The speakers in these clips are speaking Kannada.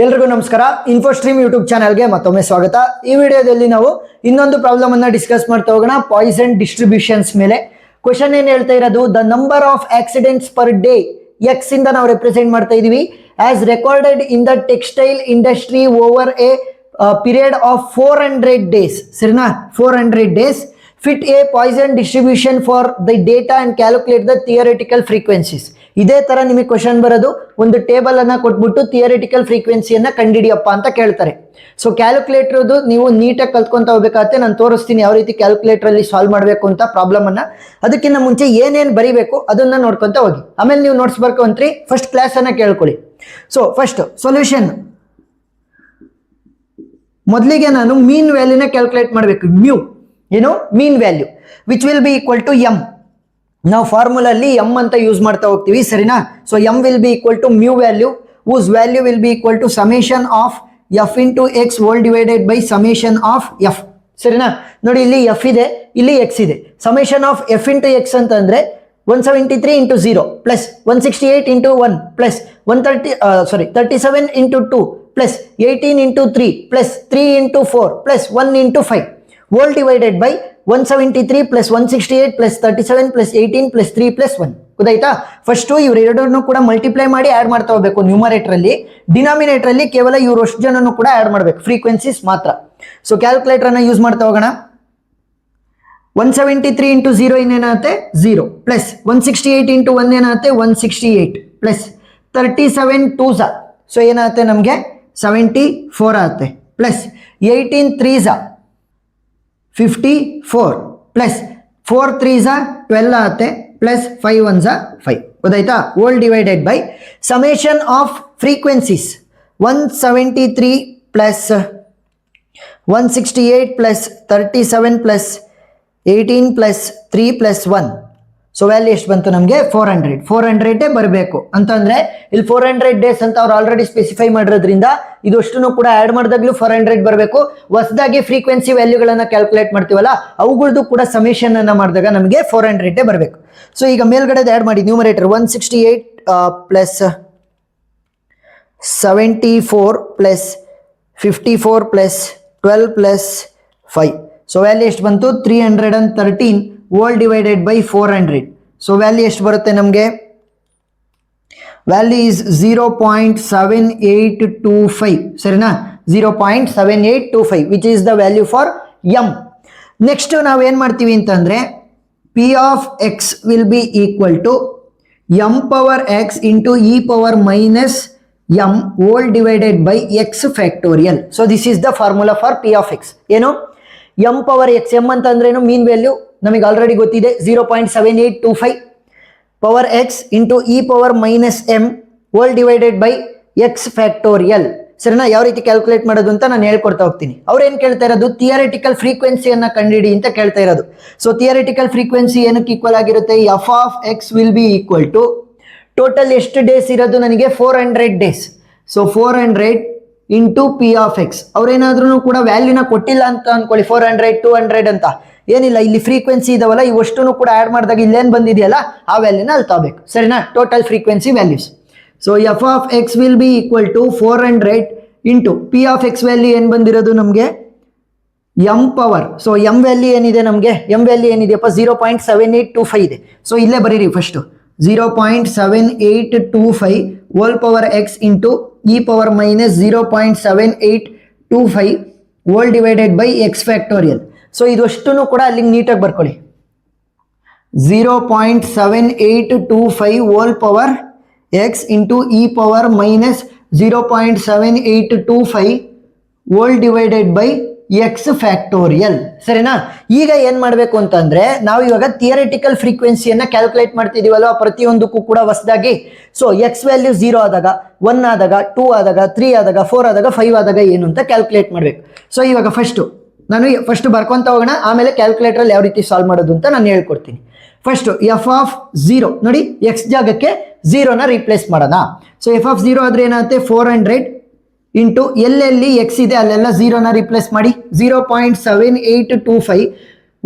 ಎಲ್ರಿಗೂ ನಮಸ್ಕಾರ. ಇನ್ಫೋಸ್ಟ್ರೀಮ್ ಯೂಟ್ಯೂಬ್ ಚಾನಲ್ಗೆ ಮತ್ತೊಮ್ಮೆ ಸ್ವಾಗತ. ಈ ವಿಡಿಯೋದಲ್ಲಿ ನಾವು ಇನ್ನೊಂದು ಪ್ರಾಬ್ಲಮ್ ಅನ್ನ ಡಿಸ್ಕಸ್ ಮಾಡ್ತಾ ಹೋಗೋಣ, ಪಾಯ್ಸನ್ ಡಿಸ್ಟ್ರಿಬ್ಯೂಷನ್ಸ್ ಮೇಲೆ. ಕ್ವಶನ್ ಏನ್ ಹೇಳ್ತಾ ಇರೋದು, the number of accidents per day x ಇಂದ ನಾವು ರೆಪ್ರೆಸೆಂಟ್ ಮಾಡ್ತಾ ಇದೀವಿ as recorded in the textile industry over a period of 400 days. ಸರಿನಾ, 400 days. Fit a Poisson distribution for the data and calculate the theoretical frequencies. ಇದೇ ತರ ನಿಮಗೆ ಕ್ವಶನ್ ಬರೋದು, ಒಂದು ಟೇಬಲ್ ಅನ್ನ ಕೊಟ್ಬಿಟ್ಟು ಥಿಯರಿಟಿಕಲ್ ಫ್ರೀಕ್ವೆನ್ಸಿಯನ್ನ ಕಂಡಿಡಿಯಪ್ಪ ಅಂತ ಕೇಳ್ತಾರೆ. ಸೊ ಕ್ಯಾಲ್ಕುಲೇಟರ್ ನೀವು ನೀಟಾಗಿ ಕಲ್ತ್ಕೊಂತ ಹೋಗ್ಬೇಕಾಗತ್ತೆ. ನಾನು ತೋರಿಸ್ತೀನಿ ಯಾವ ರೀತಿ ಕ್ಯಾಲ್ಕುಲೇಟರ್ ಅಲ್ಲಿ ಸಾಲ್ವ್ ಮಾಡಬೇಕು ಅಂತ ಪ್ರಾಬ್ಲಮ್ ಅನ್ನ. ಅದಕ್ಕಿಂತ ಮುಂಚೆ ಏನೇನು ಬರೀಬೇಕು ಅದನ್ನ ನೋಡ್ಕೊಂತ ಹೋಗಿ, ಆಮೇಲೆ ನೀವು ನೋಟ್ಸ್ ಬರ್ಕೊಂತ್ರಿ. ಫಸ್ಟ್ ಕ್ಲಾಸ್ ಅನ್ನ ಕೇಳ್ಕೊಳ್ಳಿ. ಸೊ ಫಸ್ಟ್ ಸೊಲ್ಯೂಷನ್, ಮೊದಲಿಗೆ ನಾನು ಮೀನ್ ವ್ಯಾಲ್ಯೂನ ಕ್ಯಾಲ್ಕುಲೇಟ್ ಮಾಡಬೇಕು. ಮ್ಯೂ ಏನು mean value which will be equal to m. ನಾವು ಫಾರ್ಮುಲಾ ಅಲ್ಲಿ ಎಂ ಅಂತ ಯೂಸ್ ಮಾಡ್ತಾ ಹೋಗ್ತೀವಿ, ಸರಿನಾ. So m will be equal to mu value whose value will be equal to summation of f into x whole divided by summation of f. ಸರಿನಾ, ನೋಡಿ ಇಲ್ಲಿ f ಇದೆ, ಇಲ್ಲಿ x ಇದೆ. summation of f into x ಅಂತಂದ್ರೆ 173 into 0 plus 168 into 1 plus 37 into 2 plus 18 into 3 plus 3 into 4 plus 1 into 5 whole divided by 173 plus 168 plus 37 plus 18 plus 3 plus 1. ಗೊತ್ತಾಯ್ತಾ? ಫಸ್ಟ್ ಇವರೆರಡನ್ನು ಕೂಡ ಮಲ್ಟಿಪ್ಲೈ ಮಾಡಿ ಆಡ್ ಮಾಡ್ತಾ ಹೋಗ್ಬೇಕು ನ್ಯೂಮರೇಟರ್ ಅಲ್ಲಿ. ಡಿನಾಮಿನೇಟರ್ ಅಲ್ಲಿ ಕೇವಲ ಇವರಷ್ಟು ಜನನು ಕೂಡ ಆಡ್ ಮಾಡಬೇಕು, ಫ್ರೀಕ್ವೆನ್ಸೀಸ್ ಮಾತ್ರ. ಸೊ ಕ್ಯಾಲ್ಕುಲೇಟರ್ ಅನ್ನ ಯೂಸ್ ಮಾಡ್ತಾ ಹೋಗೋಣ. 173 ಇಂಟು 0 ಏನಾಗುತ್ತೆ 0 ಪ್ಲಸ್ 168 ಇಂಟು 1 ಏನಾಗುತ್ತೆ 168 ಪ್ಲಸ್ 37 2s, ಸೊ ಏನಾಗುತ್ತೆ ನಮಗೆ 74 ಆಗುತ್ತೆ, ಪ್ಲಸ್ 18 3s 54 ಪ್ಲಸ್ 4 3s 12 ಆಗುತ್ತೆ, ಪ್ಲಸ್ 5 1s 5. ಗೊತ್ತಾಯ್ತಾ? Whole divided by summation of frequencies 173 plus 168 plus 37 plus 18 plus 3 plus 1. So value ಎಷ್ಟು ಬಂತು ನಮಗೆ 400 ಬರಬೇಕು ಅಂತಂದ್ರೆ ಇಲ್ಲಿ 400 ಡೇಸ್ ಅಂತ ಅವ್ರು ಆಲ್ರೆಡಿ ಸ್ಪೆಸಿಫೈ ಮಾಡಿರೋದ್ರಿಂದ ಇದಷ್ಟು ಕೂಡ ಆಡ್ ಮಾಡಿದಾಗ್ಲೂ 400 ಬರಬೇಕು. ಹೊಸದಾಗಿ ಫ್ರೀಕ್ವೆನ್ಸಿ ವ್ಯಾಲ್ಯೂಗಳನ್ನ ಕ್ಯಾಲ್ಕುಲೇಟ್ ಮಾಡ್ತೀವಲ್ಲ ಅವುಗಳದ್ದು ಕೂಡ ಸಮೇಷನ್ ಅನ್ನ ಮಾಡಿದಾಗ ನಮಗೆ 400 ಬರಬೇಕು. ಸೊ ಈಗ ಮೇಲ್ಗಡೆ ಆಡ್ ಮಾಡಿ numerator 168 plus 74 plus 54 plus 12 plus 5. So value ಎಷ್ಟು ಬಂತು 313 whole divided by 400. So value ಎಷ್ಟು ಬರುತ್ತೆ ನಮಗೆ? Value is 0.7825. ಸರಿನಾ, 0.7825 which is the value for m. Next ನಾವೇನ್ ಮಾಡ್ತೀವಿ ಅಂತಂದ್ರೆ P of x will be equal to m power x into e power minus m whole divided by x factorial. So this is the formula for P of x. ಏನು ಎಂ ಪವರ್ ಎಕ್ಸ್, ಎಂ ಅಂತ ಅಂದ್ರೇನು ಮೀನ್ ವ್ಯಾಲ್ಯೂ ನಮಗೆ ಆಲ್ರೆಡಿ ಗೊತ್ತಿದೆ, 0.7825 power x into e power minus m whole divided by x factorial. ಸರಿನಾ, ಯಾವ ರೀತಿ ಕ್ಯಾಲ್ಕುಲೇಟ್ ಮಾಡೋದು ಅಂತ ನಾನು ಹೇಳ್ಕೊಡ್ತಾ ಹೋಗ್ತೀನಿ. ಅವ್ರು ಏನ್ ಕೇಳ್ತಾ ಇರೋದು, ಥಿಯರಿಟಿಕಲ್ ಫ್ರೀಕ್ವೆನ್ಸಿಯನ್ನ ಕಂಡುಹಿಡಿ ಅಂತ ಕೇಳ್ತಾ ಇರೋದು. ಸೊ ಥಿಯರಿಟಿಕಲ್ ಫ್ರೀಕ್ವೆನ್ಸಿ ಏನಕ್ಕೆ ಈಕ್ವಲ್ ಆಗಿರುತ್ತೆ, f of x will be equal to total ಎಷ್ಟು ಡೇಸ್ ಇರೋದು ನನಗೆ 400 days. So 400 into P of x. ಅವ್ರೇನಾದ್ರೂ ಕೂಡ ವ್ಯಾಲ್ಯೂನ ಕೊಟ್ಟಿಲ್ಲ ಅಂತ ಅನ್ಕೊಳ್ಳಿ, 400 200 ಅಂತ ಏನಿಲ್ಲ, ಇಲ್ಲಿ ಫ್ರೀಕ್ವೆನ್ಸಿ ಇದಾವಲ್ಲ ಇವಷ್ಟು ಕೂಡ ಆಡ್ ಮಾಡಿದಾಗ ಇಲ್ಲೇನ್ ಬಂದಿದೆಯಲ್ಲ ಆ ವ್ಯಾಲ್ಯೂನ ಅಲ್ಲಿ ತಗೋಬೇಕು. ಸರಿನಾ, total frequency values. So f of x will be equal to 400 into P of x value ಏನ್ ಬಂದಿರೋದು ನಮಗೆ m power. So m value ಏನಿದೆ ನಮಗೆ, ಎಂ ವ್ಯಾಲ್ಯೂ ಏನಿದೆಯಪ್ಪ 0.7825 ಇದೆ. ಸೊ ಇಲ್ಲೇ ಬರೀರಿ first 0.7825 whole power x into e power minus 0.7825 whole divided by x factorial. So ಇದಷ್ಟು ಕೂಡ ಅಲ್ಲಿಗೆ ನೀಟಾಗಿ ಬರ್ಕೊಳ್ಳಿ. 0.7825 whole power x into e power minus 0.7825 whole divided by x factorial. ಸರಿನಾ, ಈಗ ಏನ್ ಮಾಡಬೇಕು ಅಂತಂದ್ರೆ ನಾವು ಇವಾಗ ಥಿಯರಿಟಿಕಲ್ ಫ್ರೀಕ್ವೆನ್ಸಿಯನ್ನ ಕ್ಯಾಲ್ಕುಲೇಟ್ ಮಾಡ್ತಿದೀವಲ್ವಾ ಪ್ರತಿಯೊಂದಕ್ಕೂ ಕೂಡ ಹೊಸದಾಗಿ. ಸೊ ಎಕ್ಸ್ ವ್ಯಾಲ್ಯೂ 0 ಆದಾಗ, 1 ಆದಾಗ, 2 ಆದಾಗ, 3 ಆದಾಗ, 4 ಆದಾಗ, 5 ಆದಾಗ ಏನು ಅಂತ ಕ್ಯಾಲ್ಕುಲೇಟ್ ಮಾಡ್ಬೇಕು. ಸೊ ಇವಾಗ ನಾನು ಫಸ್ಟ್ ಬರ್ಕೊಂತ ಹೋಗೋಣ, ಆಮೇಲೆ ಕ್ಯಾಲ್ಕುಲೇಟರ್ ಅಲ್ಲಿ ಯಾವ ರೀತಿ ಸಾಲ್ವ್ ಮಾಡೋದು ಅಂತ ನಾನು ಹೇಳ್ಕೊಡ್ತೀನಿ. ಫಸ್ಟ್ ಎಫ್ ಆಫ್ 0 ನೋಡಿ, ಎಕ್ಸ್ ಜಾಗಕ್ಕೆ 0ನ ರೀಪ್ಲೇಸ್ ಮಾಡೋಣ. ಸೊ ಎಫ್ ಆಫ್ 0 ಆದ್ರೆ ಏನಾಗುತ್ತೆ 400 ಇಂಟು ಎಲ್ಲೆಲ್ಲಿ ಎಕ್ಸ್ ಇದೆ ಅಲ್ಲೆಲ್ಲ 0ನ ರೀಪ್ಲೇಸ್ ಮಾಡಿ 0.7825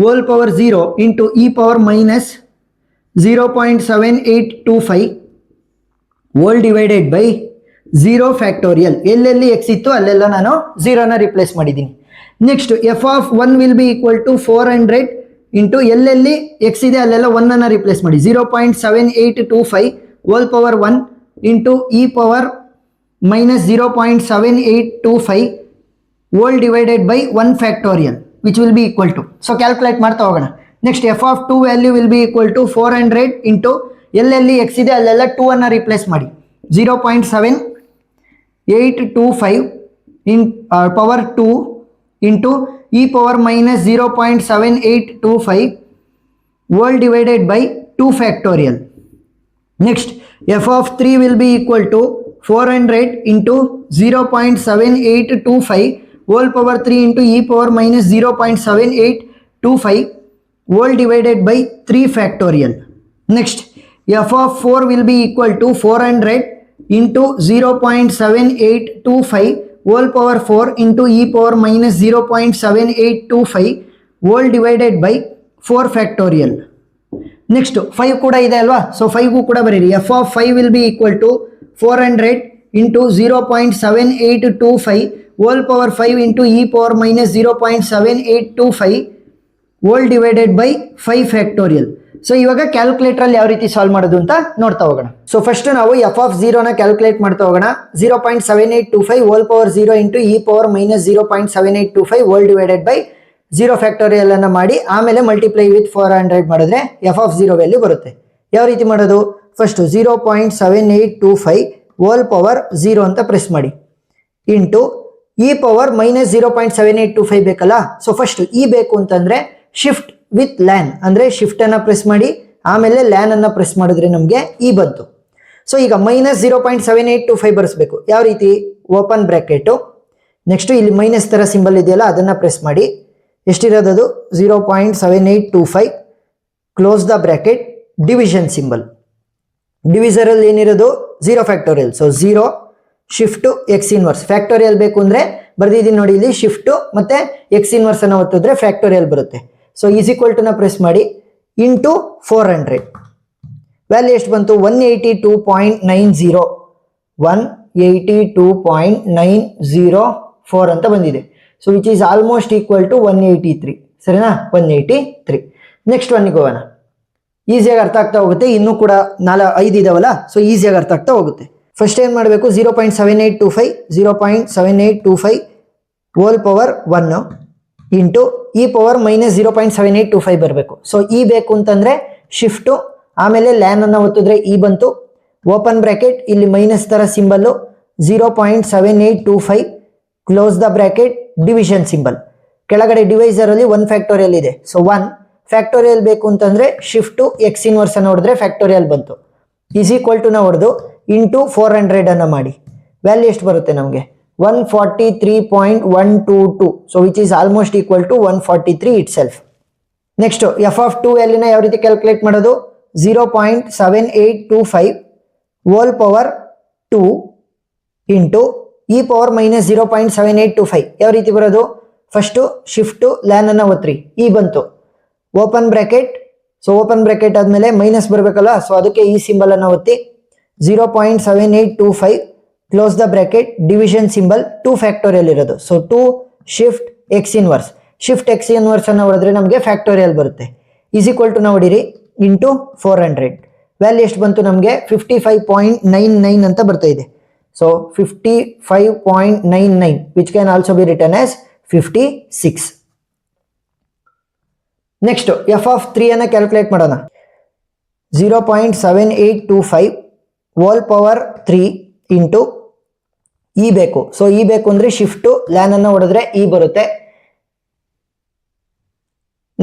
whole power 0 into e power minus 0.7825 whole divided by 0 factorial. ಎಲ್ಲೆಲ್ಲಿ ಎಕ್ಸ್ ಇತ್ತು ಅಲ್ಲೆಲ್ಲ ನಾನು 0ನ ರಿಪ್ಲೇಸ್ ಮಾಡಿದ್ದೀನಿ. Next f of 1 will be equal to 400 into ಎಲ್ಲೆಲ್ಲಿ ಎಕ್ಸ್ ಇದೆ ಅಲ್ಲೆಲ್ಲ 1ಅನ್ನು ರಿಪ್ಲೇಸ್ ಮಾಡಿ 0.7825 whole power 1 into e power minus 0.7825 whole divided by 1 factorial which will be equal to. So calculate ಮಾಡ್ತಾ ಹೋಗೋಣ. Next f of 2 value will be equal to 400 into ಎಲ್ಲೆಲ್ಲಿ ಎಕ್ಸ್ ಇದೆ ಅಲ್ಲೆಲ್ಲ 2ಅನ್ನು ರಿಪ್ಲೇಸ್ ಮಾಡಿ 0.7825 in power 2 into e power minus 0.7825 whole divided by 2 factorial. Next f of 3 will be equal to 400 into 0.7825 whole power 3 into e power minus 0.7825 whole divided by 3 factorial. Next f of 4 will be equal to 400 into 0.7825 whole power 4 into e power minus 0.7825 whole divided by 4 factorial. Next 5 ಕೂಡ ಇದೆ ಅಲ್ವಾ, ಸೊ 5ಗೂ ಕೂಡ ಬರೀರಿ. F of 5 will be equal to 400 into 0.7825 whole power 5 into e power minus 0.7825 whole divided by 5 factorial. So ಇವಾಗ ಕ್ಯಾಲ್ಕುಲೇಟರ್ ಯಾವ ರೀತಿ ಸಾಲ್ವ್ ಮಾಡೋದು ಅಂತ ನೋಡ್ತಾ ಹೋಗೋಣ. ಸೊ ಫಸ್ಟ್ ನಾವು ಎಫ್ ಆಫ್ 0ನ ಕ್ಯಾಲ್ಕುಲೇಟ್ ಮಾಡ್ತಾ ಹೋಗೋಣ. 0.7825 whole power 0 into e power minus 0.7825 whole divided by 0 factorial ಅನ್ನು ಮಾಡಿ ಆಮೇಲೆ ಮಲ್ಟಿಪ್ಲೈ ವಿತ್ 400 ಮಾಡಿದ್ರೆ ಎಫ್ ಆಫ್ 0 ವ್ಯಾಲ್ಯೂ ಬರುತ್ತೆ. ಯಾವ ರೀತಿ ಮಾಡೋದು? ಫಸ್ಟ್ 0.7825 ಹೋಲ್ ಪವರ್ 0 ಅಂತ ಪ್ರೆಸ್ ಮಾಡಿ ಇಂಟು ಇ ಪವರ್ ಮೈನಸ್ 0.7825 ಬೇಕಲ್ಲ. ಸೊ ಫಸ್ಟ್ ಇ ಬೇಕು ಅಂತಂದ್ರೆ ಶಿಫ್ಟ್ ವಿತ್ ಲ್ಯಾನ್ ಅಂದ್ರೆ ಶಿಫ್ಟ್ ಅನ್ನ ಪ್ರೆಸ್ ಮಾಡಿ ಆಮೇಲೆ ಲ್ಯಾನ್ ಅನ್ನ ಪ್ರೆಸ್ ಮಾಡಿದ್ರೆ ನಮಗೆ ಇ ಬಂತು. ಸೊ ಈಗ ಮೈನಸ್ 0.7825 ಬರೆಸಬೇಕು. ಯಾವ ರೀತಿ? ಓಪನ್ ಬ್ರ್ಯಾಕೆಟ್, ನೆಕ್ಸ್ಟ್ ಇಲ್ಲಿ ಮೈನಸ್ ತರ ಸಿಂಬಲ್ ಇದೆಯಲ್ಲ ಅದನ್ನ ಪ್ರೆಸ್ ಮಾಡಿ ಎಷ್ಟಿರೋದು 0.7825 close the bracket division symbol. Divisor ಅಲ್ಲಿ ಏನಿರೋದು 0 factorial. So 0 shift x inverse. Factorial ಬೇಕು ಅಂದ್ರೆ ಬರ್ದಿದ್ದೀನಿ ನೋಡಿ ಇಲ್ಲಿ, ಶಿಫ್ಟ್ ಮತ್ತೆ ಎಕ್ಸ್ ಇನ್ವರ್ಸ್ ಅನ್ನು ಒತ್ತಿದ್ರೆ ಫ್ಯಾಕ್ಟೋರಿಯಲ್ ಬರುತ್ತೆ. ಸೊ ಈಸ್ ಈಕ್ವಲ್ ಟು ನ ಪ್ರೆಸ್ ಮಾಡಿ ಇಂಟು 400 ವ್ಯಾಲ್ಯೂ ಎಷ್ಟು ಬಂತು? 182.90 182.904 ಅಂತ ಬಂದಿದೆ. So which is almost equal to 183. ಸರಿನಾ? 183. ನೆಕ್ಸ್ಟ್ ಒನ್ಗೆ ಹೋಗೋಣ. ಈಸಿಯಾಗಿ ಅರ್ಥ ಆಗ್ತಾ ಹೋಗುತ್ತೆ. ಇನ್ನೂ ಕೂಡ 5 ಇದಾವಲ್ಲ, ಸೊ ಈಸಿಯಾಗಿ ಅರ್ಥ ಆಗ್ತಾ ಹೋಗುತ್ತೆ. ಫಸ್ಟ್ ಏನು ಮಾಡಬೇಕು? 0.7825 whole power 1 into e power minus 0.7825 ಬರಬೇಕು. ಸೊ ಇ ಬೇಕು ಅಂತಂದ್ರೆ ಶಿಫ್ಟು ಆಮೇಲೆ ಲ್ಯಾನ್ ಅನ್ನು ಒತ್ತಿದ್ರೆ ಇ ಬಂತು. ಓಪನ್ ಬ್ರ್ಯಾಕೆಟ್, ಇಲ್ಲಿ ಮೈನಸ್ ತರ symbol 0.7825 close the bracket division symbol. ಕೆಳಗಡೆ ಡಿವೈಸರ್ ಅಲ್ಲಿ 1 ಫ್ಯಾಕ್ಟೋರಿಯಲ್ ಇದೆ. ಸೊ 1 ಫ್ಯಾಕ್ಟೋರಿಯಲ್ ಬೇಕು ಅಂತಂದ್ರೆ ಶಿಫ್ಟು ಎಕ್ಸ್ ಇನ್ವರ್ಸ್ ಅನ್ನು ಹೊಡೆದ್ರೆ ಫ್ಯಾಕ್ಟೋರಿಯಲ್ ಬಂತು. ಈಸ್ ಈಕ್ವಲ್ ಟು ನ ಹೊಡೆದು ಇಂಟು 400 ಅನ್ನು ಮಾಡಿ ವ್ಯಾಲ್ಯೂ ಎಷ್ಟು ಬರುತ್ತೆ ನಮಗೆ? 143.122. So which is almost equal to 143 itself. Next f of 2 ವ್ಯಾಲ್ಯೂನ ಯಾವ ರೀತಿ ಕ್ಯಾಲ್ಕುಲೇಟ್ ಮಾಡೋದು? 0.7825 whole power 2 into e power minus 0.7825 ಯಾವ ರೀತಿ ಬರೋದು? ಫಸ್ಟು ಶಿಫ್ಟು ಲ್ಯಾನ್ ಅನ್ನ ಒತ್ರಿ, ಇ ಬಂತು. Open bracket, so open bracket ಆದ್ಮೇಲೆ ಮೈನಸ್ ಬರಬೇಕಲ್ಲ, ಸೊ ಅದಕ್ಕೆ ಈ ಸಿಂಬಲ್ ಅನ್ನು ಒತ್ತಿ 0.7825 close the bracket division symbol 2 factorial ಇರೋದು. So 2 shift x inverse. Shift x inverse ಅನ್ನು ಹೊಡೆದ್ರೆ ನಮಗೆ ಫ್ಯಾಕ್ಟೋರಿಯಲ್ ಬರುತ್ತೆ. ಈಸ್ ಈಕ್ವಲ್ ಟು ನಾವು ಹೊಡಿರಿ ಇಂಟು 400 ವ್ಯಾಲ್ಯೂ ಎಷ್ಟು ಬಂತು ನಮಗೆ? 55.99 ಅಂತ ಬರ್ತಾ ಇದೆ. So 55.99 which can also be return as 56. Next f of 3 ಅನ್ನ ಕ್ಯಾಲ್ಕುಲೇಟ್ ಮಾಡೋಣ. 0.7825 ಹೋಲ್ ಪವರ್ 3 ಇಂಟು ಇ ಬೇಕು. ಸೊ ಇ ಬೇಕು ಅಂದ್ರೆ ಶಿಫ್ಟು ಲ್ಯಾನ್ ಅನ್ನು ಹೊಡೆದ್ರೆ ಇ ಬರುತ್ತೆ.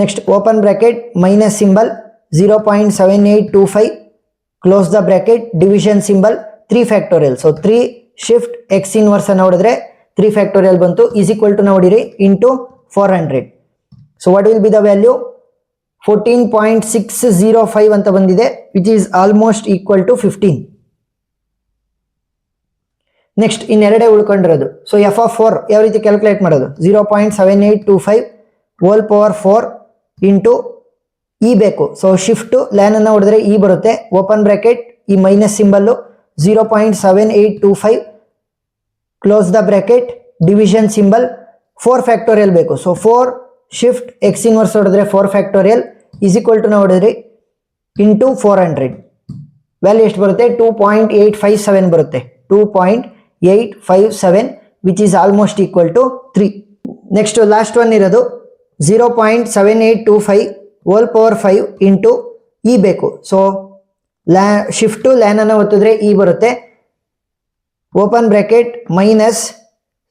Next open bracket minus symbol 0.7825 close the bracket division symbol 3 factorial. So 3 shift x inverse ಅನ್ನು ಹೊಡೆದ್ರೆ 3 ಫ್ಯಾಕ್ಟೋರಿಯಲ್ ಬಂತು. ಈಸ್ ಈಕ್ವಲ್ ಟು ನೋಡಿರಿ into 400. So what will be the value? 14.605 ಅಂತ ಬಂದಿದೆ which is almost equal to 15. Next ಇನ್ನೆರಡೇ ಉಳ್ಕೊಂಡಿರೋದು. ಸೊ ಎಫ್ ಆಫ್ 4 ಯಾವ ರೀತಿ ಕ್ಯಾಲ್ಕುಲೇಟ್ ಮಾಡೋದು? 0.7825 ಹೋಲ್ ಪವರ್ 4 ಇಂಟು ಇ ಬೇಕು. ಸೊ ಶಿಫ್ಟು ಲ್ಯಾನ್ ಹೊಡೆದ್ರೆ ಇ ಬರುತ್ತೆ. ಓಪನ್ ಬ್ರ್ಯಾಕೆಟ್ ಈ minus symbol 0.7825 close the bracket, division symbol, 4 factorial ಬೇಕು. ಸೊ 4 ಶಿಫ್ಟ್ ಎಕ್ಸ್ ಇನ್ವರ್ಸ್ ಹೊಡೆದ್ರೆ 4 ಫ್ಯಾಕ್ಟೋರಿಯಲ್ ಈಸ್ ಈಕ್ವಲ್ ಟು ನಾವು ಹೊಡೆದ್ರಿ ಇಂಟು 400. ವ್ಯಾಲ್ಯೂ ಎಷ್ಟು ಬರುತ್ತೆ? 2.857 ಬರುತ್ತೆ. 2.857 which is almost equal to 3. Next last one ಇರೋದು 0.7825 ಹೋಲ್ ಪವರ್ 5 ಇಂಟು ಇ ಬೇಕು. ಸೊ ಶಿಫ್ಟು ಲ್ಯಾನನ್ನು ಒತ್ತಿದ್ರೆ ಇ ಬರುತ್ತೆ. Open bracket minus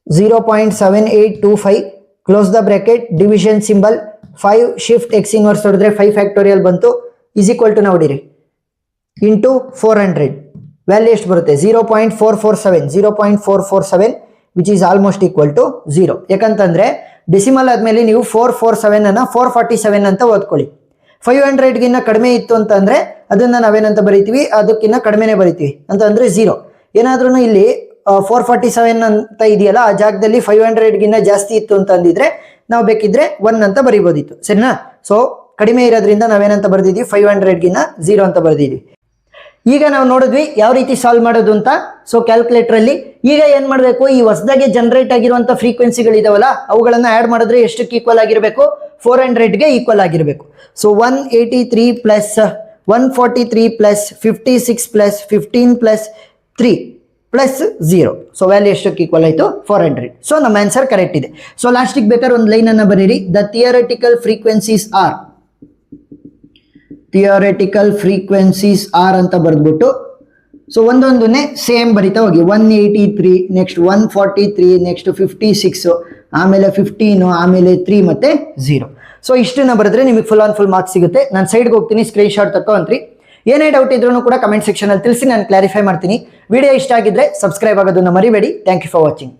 0.7825 close the bracket, division symbol, 5 shift x inverse ಹೊಡೆದ್ರೆ 5 ಫ್ಯಾಕ್ಟೋರಿಯಲ್ ಬಂತು ಈಸ್ ಈಕ್ವಲ್ ಟು ನಾವು ಹೊಡಿರಿ ಇಂಟು 400. ವ್ಯಾಲ್ಯೂ ಎಷ್ಟು ಬರುತ್ತೆ? 0.447 which is almost equal to 0. ಯಾಕಂತಂದ್ರೆ ಡೆಸಿಮಲ್ ಆದ್ಮೇಲೆ ನೀವು 447 ಅನ್ನ 447 ಅಂತ ಓದ್ಕೊಳ್ಳಿ. 500ಗಿನ್ನ ಕಡಿಮೆ ಇತ್ತು ಅಂತಂದ್ರೆ ಅದನ್ನ ನಾವೇನಂತ ಬರೀತೀವಿ? ಅದಕ್ಕಿಂತ ಕಡಿಮೆನೆ ಬರೀತೀವಿ ಅಂತಂದ್ರೆ 0. ಏನಾದ್ರೂ ಇಲ್ಲಿ 447 ಅಂತ ಇದೆಯಲ್ಲ, ಆ ಜಾಗದಲ್ಲಿ 500ಗಿನ್ನ ಜಾಸ್ತಿ ಇತ್ತು ಅಂತ ಅಂದಿದ್ರೆ ನಾವು ಬೇಕಿದ್ರೆ 1 ಅಂತ ಬರೀಬೋದಿತ್ತು. ಸರಿನಾ? ಸೊ ಕಡಿಮೆ ಇರೋದ್ರಿಂದ ನಾವೇನಂತ ಬರ್ದಿದ್ವಿ? 500ಗಿನ್ನ 0 ಅಂತ ಬರ್ದಿದ್ವಿ. ಈಗ ನಾವು ನೋಡಿದ್ವಿ ಯಾವ ರೀತಿ ಸಾಲ್ವ್ ಮಾಡೋದು ಅಂತ. ಸೊ ಕ್ಯಾಲ್ಕುಲೇಟರ್ ಅಲ್ಲಿ ಈಗ ಏನ್ ಮಾಡಬೇಕು? ಈ ಹೊಸದಾಗಿ ಜನರೇಟ್ ಆಗಿರುವಂತ ಫ್ರೀಕ್ವೆನ್ಸಿಗಳಿದಾವಲ್ಲ, ಅವುಗಳನ್ನ ಆಡ್ ಮಾಡಿದ್ರೆ ಎಷ್ಟಕ್ಕೆ ಈಕ್ವಲ್ ಆಗಿರಬೇಕು? 400ಗೆ ಈಕ್ವಲ್ ಆಗಿರಬೇಕು. So 183 plus 143 plus 56 plus 15 plus 3 plus 0. So value ಎಷ್ಟಕ್ಕೆ ಈಕ್ವಲ್ ಆಯಿತು? 400. ಸೊ ನಮ್ಮ ಆನ್ಸರ್ ಕರೆಕ್ಟ್ ಇದೆ. ಸೊ ಲಾಸ್ಟಿಗೆ ಬೇಕಾದ್ರೆ ಒಂದು ಲೈನ್ ಅನ್ನ ಬರೀರಿ. ದ ಥಿಯರಿಟಿಕಲ್ ಫ್ರೀಕ್ವೆನ್ಸೀಸ್ ಆರ್ ಅಂತ ಬರೆದ್ಬಿಟ್ಟು ಸೊ ಒಂದೊಂದನ್ನೇ ಸೇಮ್ ಬರಿತಾ ಹೋಗಿ. 183, ನೆಕ್ಸ್ಟ್ 143, ನೆಕ್ಸ್ಟ್ 56, ಆಮೇಲೆ 15, ಆಮೇಲೆ 3 ಮತ್ತೆ 0. ಸೊ ಇಷ್ಟನ್ನ ಬರೆದ್ರೆ ನಿಮಗೆ ಫುಲ್ ಆನ್ ಫುಲ್ ಮಾರ್ಕ್ಸ್ ಸಿಗುತ್ತೆ. ನಾನು ಸೈಡ್ಗೆ ಹೋಗ್ತೀನಿ, ಸ್ಕ್ರೀನ್ ಶಾಟ್ ತಗೊಂತ್ರಿ. ಏನೇ ಡೌಟ್ ಇದ್ರೂ ಕೂಡ ಕಮೆಂಟ್ ಸೆಕ್ಷನ್ ಅಲ್ಲಿ ತಿಳಿಸಿ, ನಾನು ಕ್ಲಾರಿಫೈ ಮಾಡ್ತೀನಿ. ವಿಡಿಯೋ ಇಷ್ಟ ಆಗಿದ್ರೆ ಸಬ್ಸ್ಕ್ರೈಬ್ ಆಗೋದನ್ನ ಮರಿಬೇಡಿ. Thank you for watching.